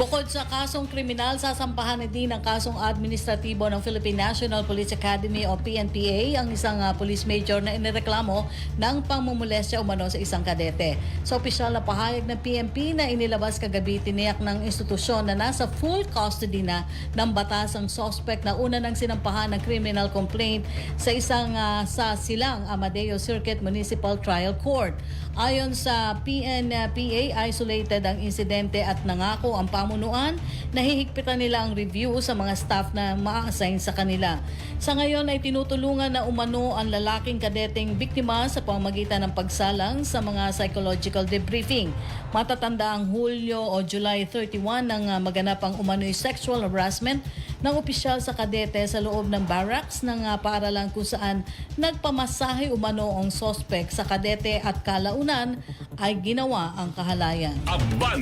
Bukod sa kasong kriminal, sasampahan din ng kasong administratibo ng Philippine National Police Academy o PNPA ang isang police major na inireklamo ng pangmumulestya umano sa isang kadete. Sa opisyal na pahayag ng PNP na inilabas kagabi, tiniyak ng institusyon na nasa full custody na ng batas ang suspect na una nang sinampahan ng criminal complaint sa isang sa Silang Amadeo Circuit Municipal Trial Court. Ayon sa PNPA, isolated ang insidente at nangako ang pamunuan na hihigpitan nila ang review sa mga staff na ma-assign sa kanila. Sa ngayon ay tinutulungan na umano ang lalaking kadeteng biktima sa pamamagitan ng pagsalang sa mga psychological debriefing. Matatanda ang Hulyo o July 31 nang maganap ang umano'y sexual harassment ng opisyal sa kadete sa loob ng barracks ng paaralan kung saan nagpamasahe umano ang suspect sa kadete at kalaunan ay ginawa ang kahalayan.